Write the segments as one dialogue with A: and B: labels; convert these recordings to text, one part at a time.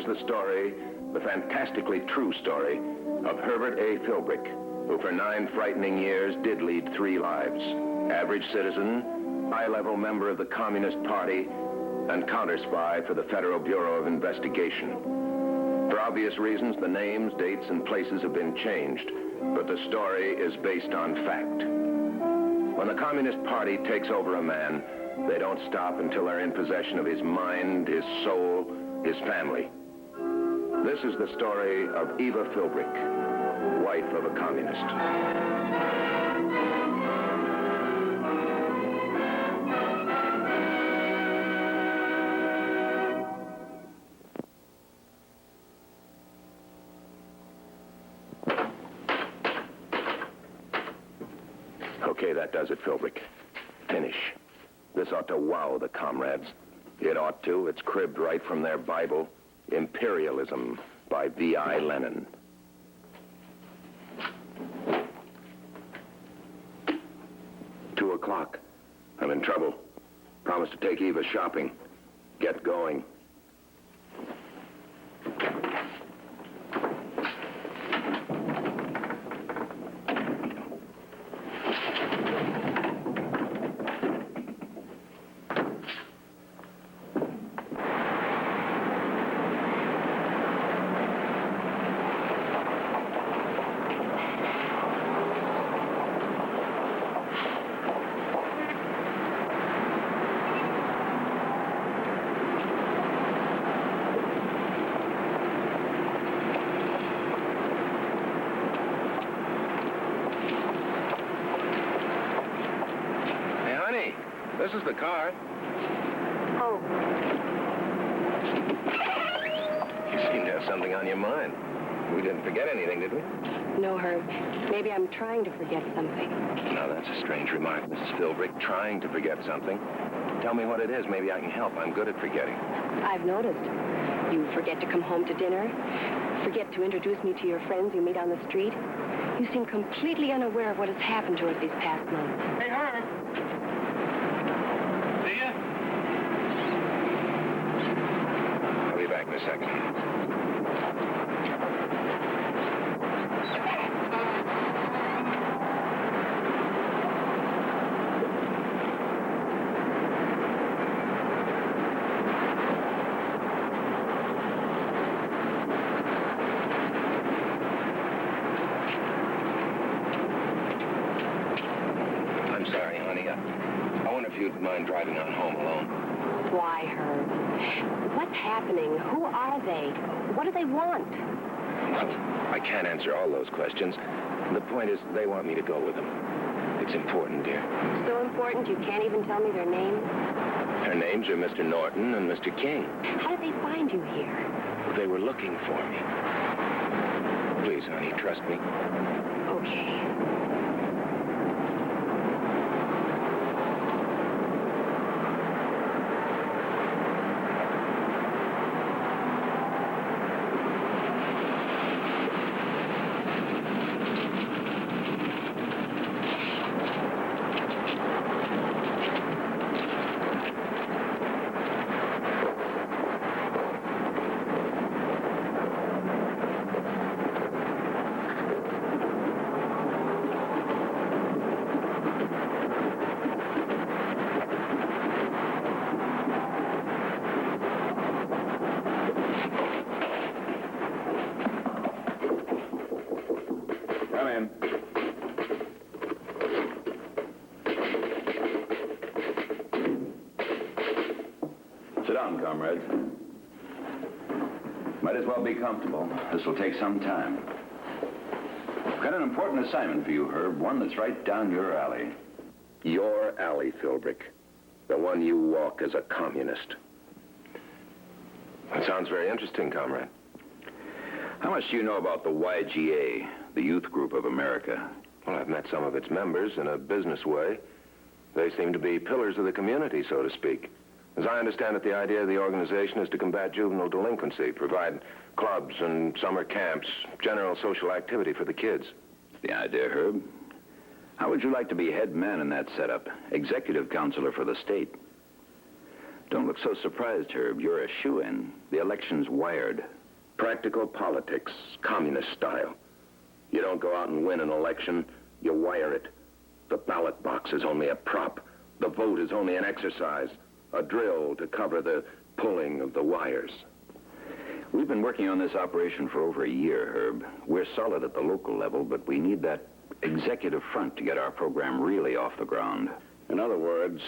A: the story, the fantastically true story, of Herbert A. Philbrick, who for 9 frightening years did lead 3 lives. Average citizen, high-level member of the Communist Party, and counter-spy for the Federal Bureau of Investigation. For obvious reasons, the names, dates, and places have been changed, but the story is based on fact. When the Communist Party takes over a man, they don't stop until they're in possession of his mind, his soul, his family. This is the story of Eva Philbrick, wife of a communist. Okay, that does it, Philbrick. Finish. This ought to wow the comrades. It ought to. It's cribbed right from their Bible, Imperialism by V.I. Lenin. Two o'clock. I'm in trouble. Promised to take Eva shopping. Get going. This is the car.
B: Oh.
A: You seem to have something on your mind. We didn't forget anything, did we?
B: No, Herb. Maybe I'm trying to forget something.
A: Now, that's a strange remark, Mrs. Philbrick. Trying to forget something. Tell me what it is. Maybe I can help. I'm good at forgetting.
B: I've noticed. You forget to come home to dinner. Forget to introduce me to your friends you meet on the street. You seem completely unaware of what has happened to us these past months.
C: Hey, Herb.
A: I'll be back in a second. I'm sorry, honey. I wonder if you'd mind driving on home alone.
B: Why, Herb? What's happening? Who are they? What do they want?
A: Well, I can't answer all those questions. The point is, they want me to go with them. It's important, dear.
B: So important you can't even tell me their names?
A: Their names are Mr. Norton and Mr. King.
B: How did they find you here?
A: They were looking for me. Please, honey, trust me.
B: Okay.
A: Come in.
D: Sit down, comrades. Might as well be comfortable. This will take some time. I've got an important assignment for you, Herb, one that's right down your alley.
A: Your alley, Philbrick. The one you walk as a communist. That sounds very interesting, comrade.
D: How much do you know about the YGA, the Youth Group of America?
A: Well, I've met some of its members in a business way. They seem to be pillars of the community, so to speak. As I understand it, the idea of the organization is to combat juvenile delinquency, provide clubs and summer camps, general social activity for the kids.
D: The idea, Herb. How would you like to be head man in that setup? Executive counselor for the state. Don't look so surprised, Herb. You're a shoo-in. The election's wired.
A: Practical politics, communist style. You don't go out and win an election, you wire it. The ballot box is only a prop. The vote is only an exercise, a drill to cover the pulling of the wires.
D: We've been working on this operation for over a year, Herb. We're solid at the local level, but we need that executive front to get our program really off the ground.
C: In other words,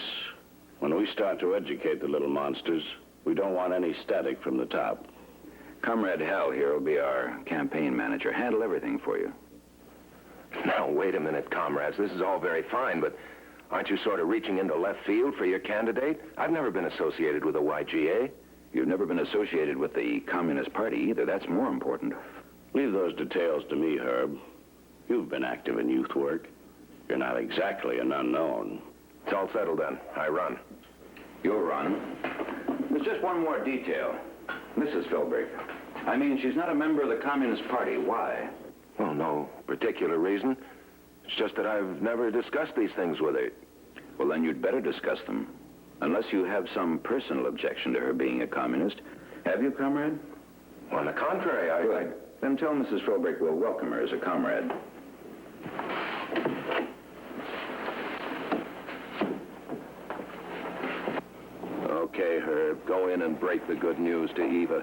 C: when we start to educate the little monsters, we don't want any static from the top.
D: Comrade Hal here will be our campaign manager. Handle everything for you.
A: Now, wait a minute, comrades. This is all very fine, but aren't you sort of reaching into left field for your candidate? I've never been associated with the YGA.
D: You've never been associated with the Communist Party either. That's more important.
C: Leave those details to me, Herb. You've been active in youth work. You're not exactly an unknown.
A: It's all settled then. I run.
D: You'll run. There's just one more detail. Mrs. Philbrick. I mean, she's not a member of the Communist Party. Why?
A: Well, no particular reason. It's just that I've never discussed these things with her.
D: Well, then you'd better discuss them. Unless you have some personal objection to her being a communist. Have you, comrade?
A: On the contrary,
D: Good. Then tell Mrs. Philbrick we'll welcome her as a comrade.
A: Okay, Herb, go in and break the good news to Eva.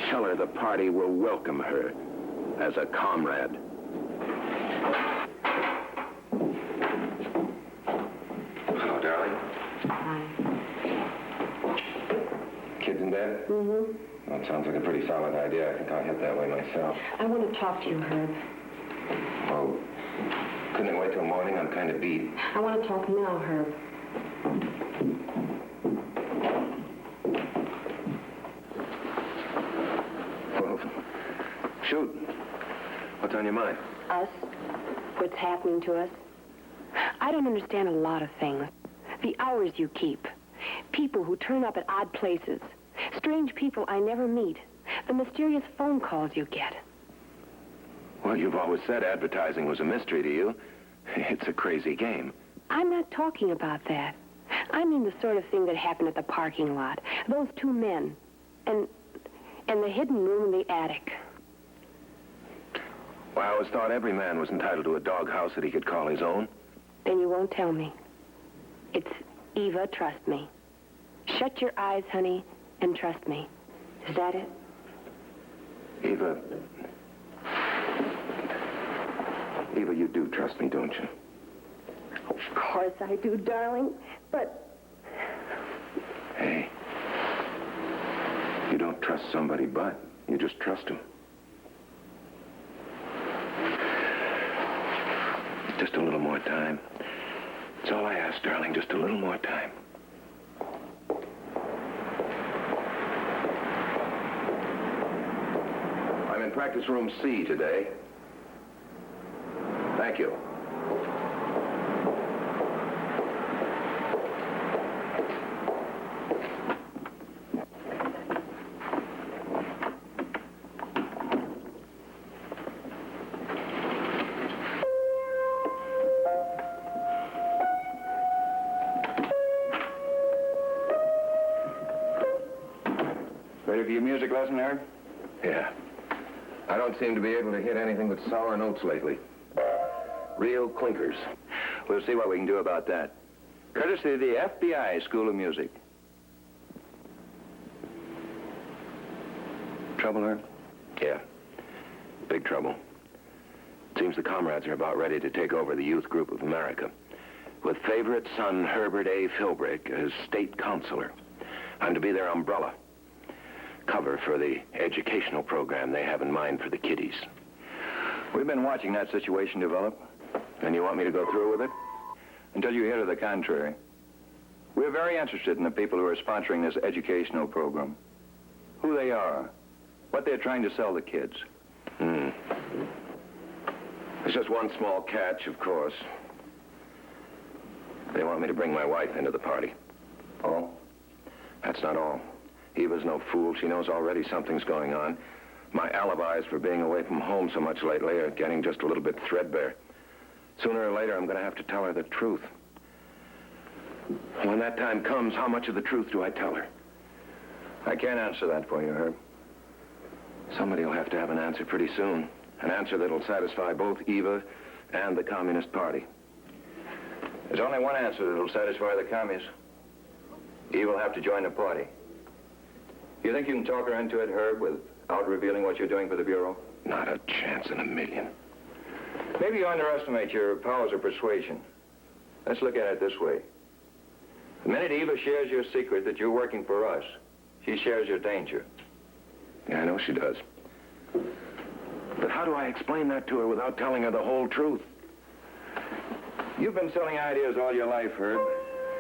A: Tell her the party will welcome her as a comrade. Hello, darling.
B: Hi.
A: Kids in bed?
B: Mm-hmm.
A: Well, it sounds like a pretty solid idea. I think I'll head that way myself.
B: I want to talk to you, Herb.
A: Oh, couldn't it wait till morning? I'm kind of beat.
B: I want to talk now, Herb.
A: Well, shoot. What's on your mind?
B: Us. What's happening to us. I don't understand a lot of things. The hours you keep. People who turn up at odd places. Strange people I never meet. The mysterious phone calls you get.
A: Well, you've always said advertising was a mystery to you. It's a crazy game.
B: I'm not talking about that. I mean the sort of thing that happened at the parking lot. Those two men. And the hidden room in the attic.
A: Well, I always thought every man was entitled to a doghouse that he could call his own.
B: Then you won't tell me. It's Eva, trust me. Shut your eyes, honey, and trust me. Is that it?
A: Eva, you do trust me, don't you?
B: Of course I do, darling. But
A: Hey, you don't trust somebody, but you just trust him. Just a little more time. That's all I ask, darling, just a little more time. I'm in practice room C today. Thank you.
D: Ready for your music lesson, Herb?
A: Yeah. I don't seem to be able to hit anything but sour notes lately. Real clinkers.
D: We'll see what we can do about that. Courtesy of the FBI School of Music.
A: Trouble, Herb? Yeah. Big trouble. Seems the comrades are about ready to take over the Youth Group of America. With favorite son Herbert A. Philbrick as state counselor. I'm to be their umbrella. Cover for the educational program they have in mind for the kiddies.
D: We've been watching that situation develop.
A: And you want me to go through with it?
D: Until you hear to the contrary. We're very interested in the people who are sponsoring this educational program. Who they are. What they're trying to sell the kids.
A: There's just one small catch, of course. They want me to bring my wife into the party.
D: Oh?
A: That's not all. Eva's no fool. She knows already something's going on. My alibis for being away from home so much lately are getting just a little bit threadbare. Sooner or later, I'm going to have to tell her the truth. When that time comes, how much of the truth do I tell her?
D: I can't answer that for you, Herb.
A: Somebody will have to have an answer pretty soon. An answer that'll satisfy both Eva and the Communist Party.
D: There's only one answer that'll satisfy the commies. Eve will have to join the party. You think you can talk her into it, Herb, without revealing what you're doing for the Bureau?
A: Not a chance in a million.
D: Maybe you underestimate your powers of persuasion. Let's look at it this way. The minute Eva shares your secret that you're working for us, she shares your danger.
A: Yeah, I know she does. But how do I explain that to her without telling her the whole truth?
D: You've been selling ideas all your life, Herb.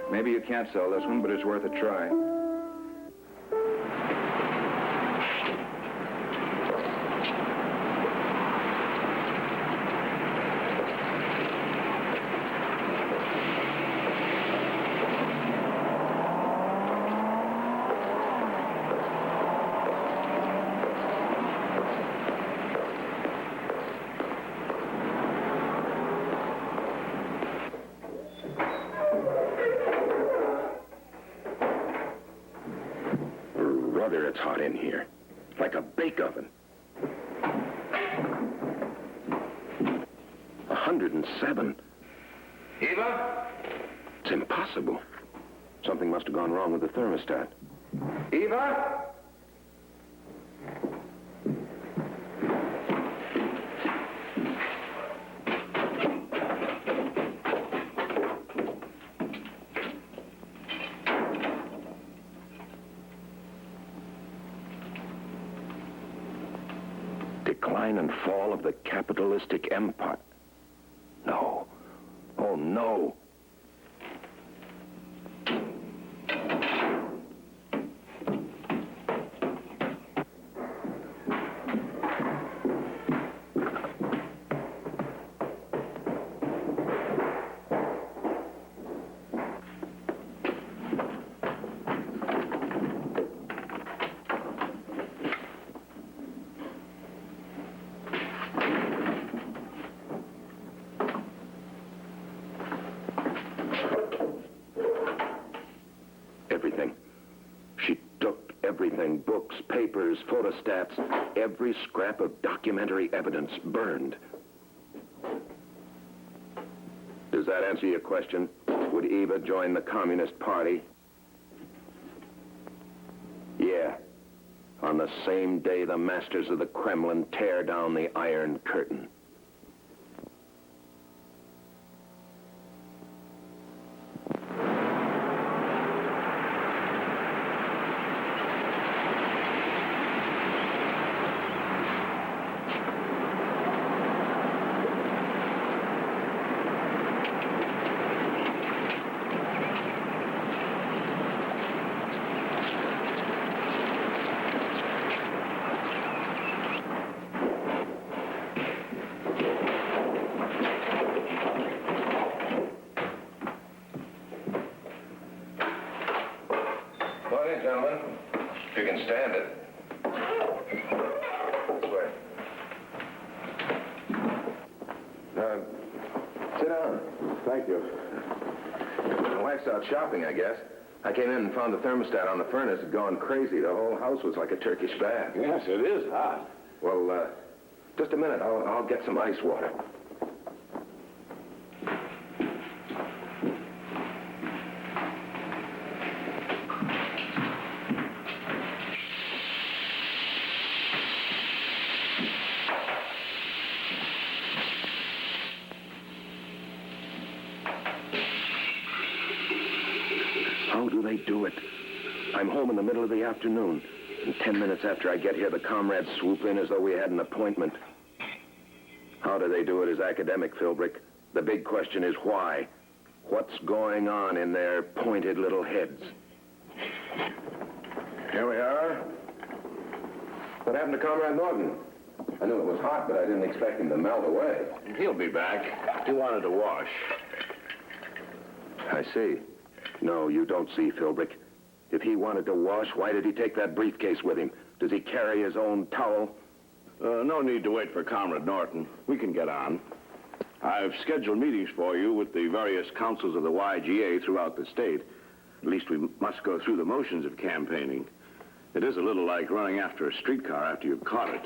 D: Maybe you can't sell this one, but it's worth a try.
A: Brother, it's hot in here. Like a bake oven. 107.
D: Eva?
A: It's impossible. Something must have gone wrong with the thermostat.
D: Eva?
A: Decline and fall of the capitalistic empire. No. Oh, no. Everything. She took everything. Books, papers, photostats, every scrap of documentary evidence burned. Does that answer your question? Would Eva join the Communist Party? Yeah. On the same day the masters of the Kremlin tear down the Iron Curtain. Morning, gentlemen. If you can stand it. This way. Sit down.
C: Thank you.
A: My wife's out shopping, I guess. I came in and found the thermostat on the furnace had gone crazy. The whole house was like a Turkish bath.
C: Yes, it is hot.
A: Well, just a minute. I'll get some ice water. How do they do it? I'm home in the middle of the afternoon. And 10 minutes after I get here, the comrades swoop in as though we had an appointment. How do they do it is academic, Philbrick. The big question is why? What's going on in their pointed little heads? Here we are. What happened to Comrade Norton? I knew it was hot, but I didn't expect him to melt away.
C: He'll be back. He wanted to wash.
A: I see. No, you don't see, Philbrick. If he wanted to wash, why did he take that briefcase with him? Does he carry his own towel?
C: No need to wait for Comrade Norton. We can get on. I've scheduled meetings for you with the various councils of the YGA throughout the state. At least we must go through the motions of campaigning. It is a little like running after a streetcar after you've caught it.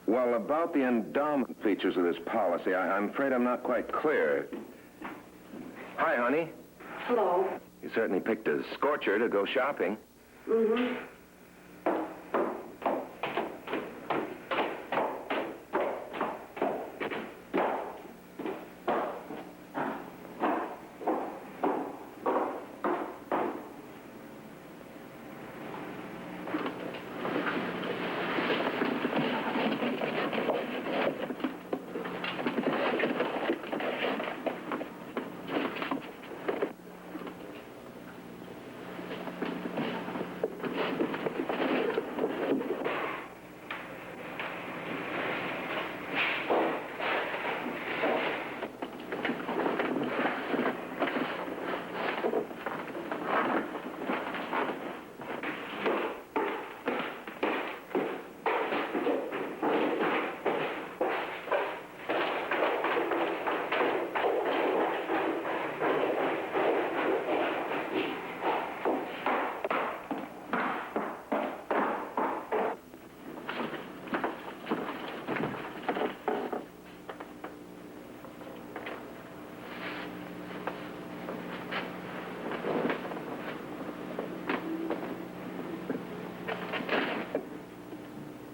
A: Well, about the endowment features of this policy, I'm afraid I'm not quite clear. Hi, honey.
B: Hello.
A: You certainly picked a scorcher to go shopping.
B: Mm-hmm.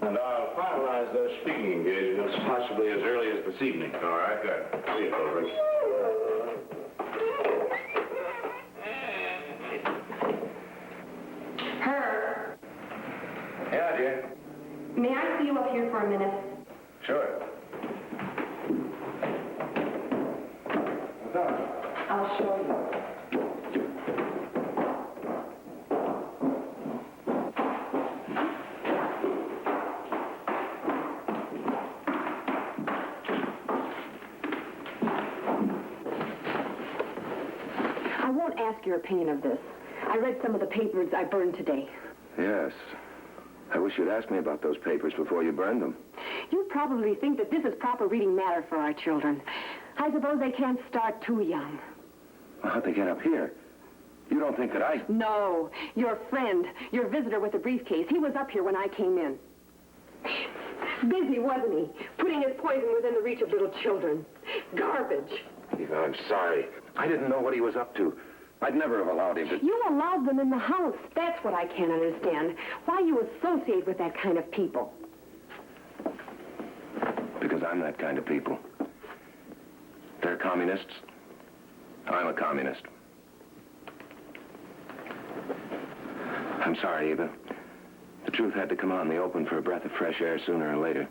C: And I'll finalize those speaking engagements possibly as early as this evening. All right, good. See you, Philbrick.
B: Herb,
A: Yeah, dear.
B: may I see you up here for a minute?
A: Sure.
B: I'll show you. I won't ask your opinion of this. I read some of the papers I burned today.
A: Yes. I wish you'd asked me about those papers before you burned them.
B: You probably think that this is proper reading matter for our children. I suppose they can't start too young.
A: Well, how'd they get up here? You don't think that I...
B: No, your friend, your visitor with the briefcase, he was up here when I came in. Busy, wasn't he? Putting his poison within the reach of little children. Garbage.
A: Eva, I'm sorry. I didn't know what he was up to. I'd never have allowed him to...
B: You allowed them in the house. That's what I can't understand. Why you associate with that kind of people.
A: Because I'm that kind of people. They're communists. I'm a communist. I'm sorry, Eva. The truth had to come out in the open for a breath of fresh air sooner or later.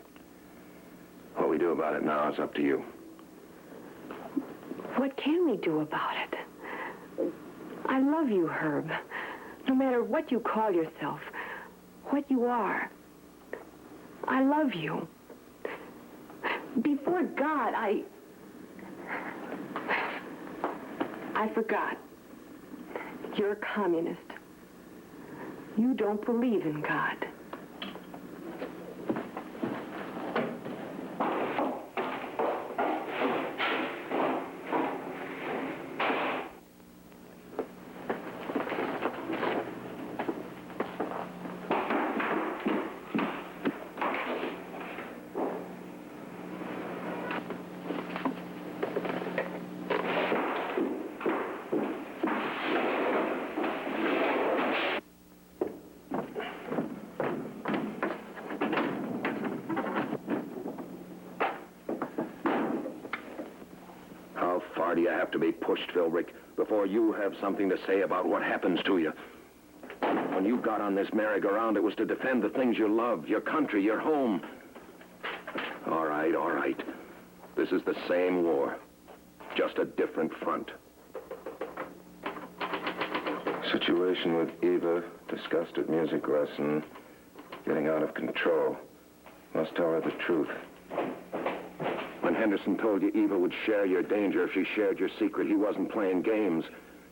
A: What we do about it now is up to you.
B: What can we do about it? I love you, Herb. No matter what you call yourself, what you are. I love you. Before God, I forgot. You're a communist. You don't believe in God.
A: How far do you have to be pushed, Philbrick, before you have something to say about what happens to you? When you got on this merry-go-round, it was to defend the things you love, your country, your home. All right, all right. This is the same war, just a different front. Situation with Eva, discussed at music lesson, getting out of control. Must tell her the truth. When Henderson told you Eva would share your danger if she shared your secret, he wasn't playing games.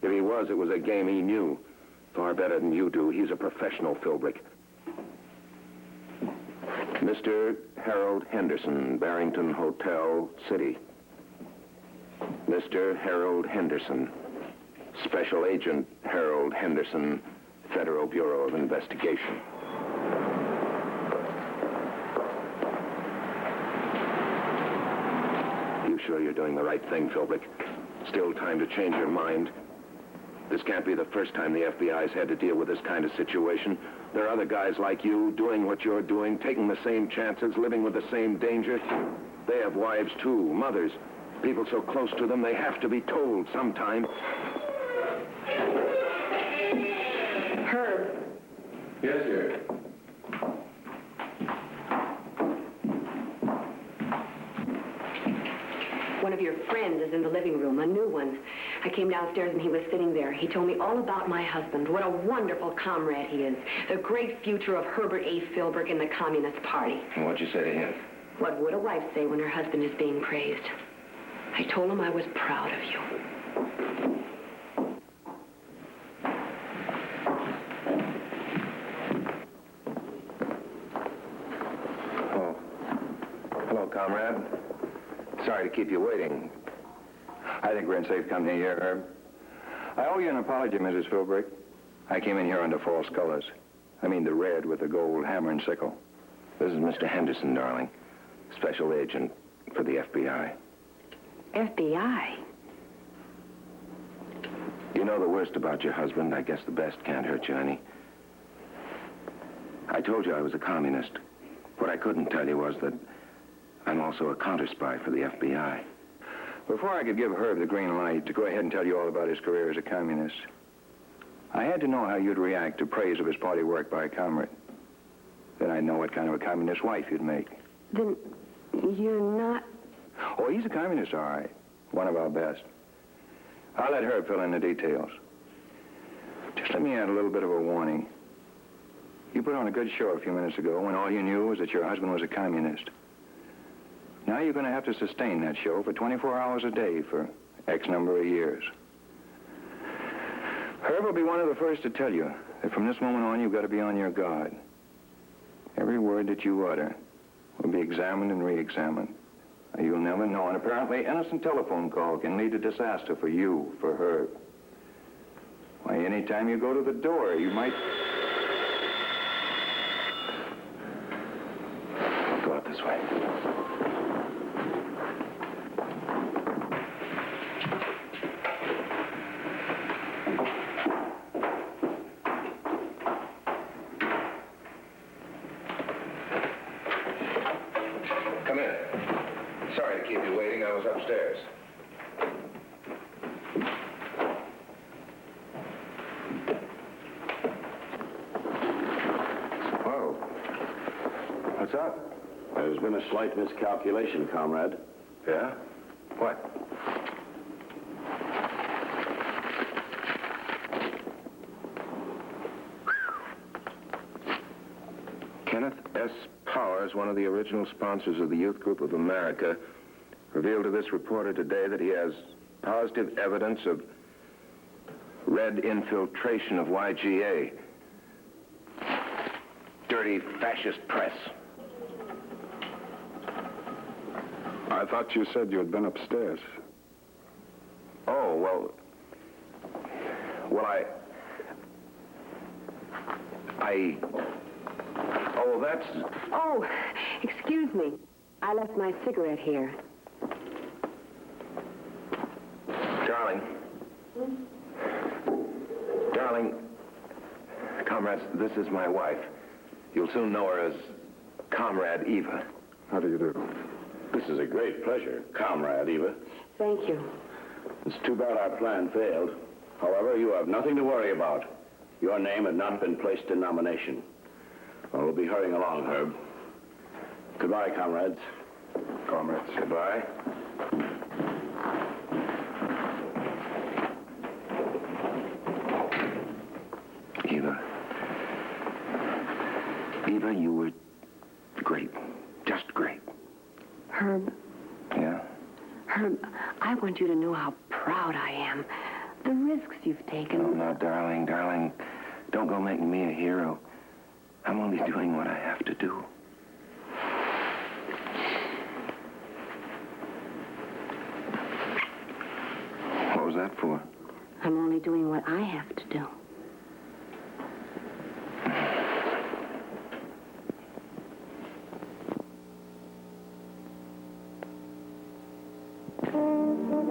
A: If he was, it was a game he knew. Far better than you do. He's a professional, Philbrick. Mr. Harold Henderson, Barrington Hotel, City. Mr. Harold Henderson. Special Agent Harold Henderson, Federal Bureau of Investigation. You sure you're doing the right thing, Philbrick? Still time to change your mind? This can't be the first time the FBI's had to deal with this kind of situation. There are other guys like you doing what you're doing, taking the same chances, living with the same danger. They have wives, too, mothers. People so close to them, they have to be told sometime.
B: Herb.
A: Yes, sir.
B: One of your friends is in the living room, a new one. I came downstairs and he was sitting there. He told me all about my husband, what a wonderful comrade he is, the great future of Herbert A. Philbrick in the Communist Party.
A: And what'd you say to him?
B: What would a wife say when her husband is being praised? I told him I was proud of you.
A: Oh. Hello, comrade. Sorry to keep you waiting.
D: I think we're in safe company here, Herb. I owe you an apology, Mrs. Philbrick. I came in here under false colors. I mean the red with the gold hammer and sickle.
A: This is Mr. Henderson, darling. Special agent for the FBI.
B: FBI?
A: You know the worst about your husband. I guess the best can't hurt you any. I told you I was a communist. What I couldn't tell you was that I'm also a counter-spy for the FBI.
D: Before I could give Herb the green light to go ahead and tell you all about his career as a communist, I had to know how you'd react to praise of his party work by a comrade. Then I'd know what kind of a communist wife you'd make.
B: Then you're not...
D: Oh, he's a communist, all right. One of our best. I'll let Herb fill in the details. Just let me add a little bit of a warning. You put on a good show a few minutes ago when all you knew was that your husband was a communist. Now you're going to have to sustain that show for 24 hours a day for X number of years. Herb will be one of the first to tell you that from this moment on, you've got to be on your guard. Every word that you utter will be examined and re-examined. You'll never know. An apparently innocent telephone call can lead to disaster for you, for Herb. Why, anytime you go to the door, you might...
A: I'll go out this way. Come in. Sorry to keep you waiting. I was upstairs.
C: Whoa.
A: What's up?
C: There's been a slight miscalculation, comrade.
A: Yeah? What? Kenneth S. Powers, one of the original sponsors of the Youth Group of America, revealed to this reporter today that he has positive evidence of red infiltration of YGA. Dirty fascist press.
C: I thought you said you had been upstairs.
A: Oh, well, oh, that's...
B: Oh, excuse me. I left my cigarette here.
A: Darling. Darling, comrades, this is my wife. You'll soon know her as Comrade Eva.
C: How do you do? This is a great pleasure, Comrade Eva.
B: Thank you.
C: It's too bad our plan failed. However, you have nothing to worry about. Your name had not been placed in nomination. Well, we'll be hurrying along, Herb. Goodbye, comrades.
A: Comrades, goodbye. Eva, you were great. Just great.
B: Herb.
A: Yeah?
B: Herb, I want you to know how proud I am. The risks you've taken.
A: Oh, no, darling. Don't go making me a hero. I'm only doing what I have to do.
D: that for?
B: I'm only doing what I have to do.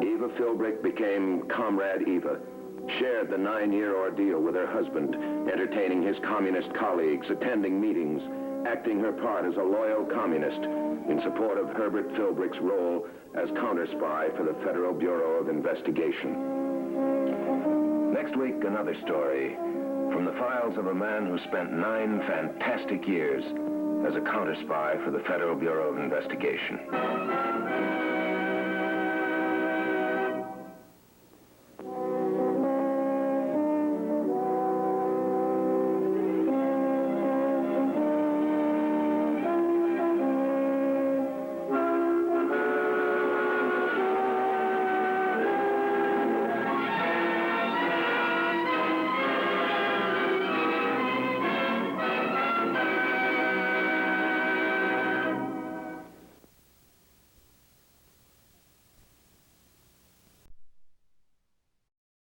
A: Eva Philbrick became Comrade Eva, shared the 9-year ordeal with her husband, entertaining his communist colleagues, attending meetings, acting her part as a loyal communist in support of Herbert Philbrick's role as counter-spy for the Federal Bureau of Investigation. Next week, another story from the files of a man who spent 9 fantastic years as a counter-spy for the Federal Bureau of Investigation.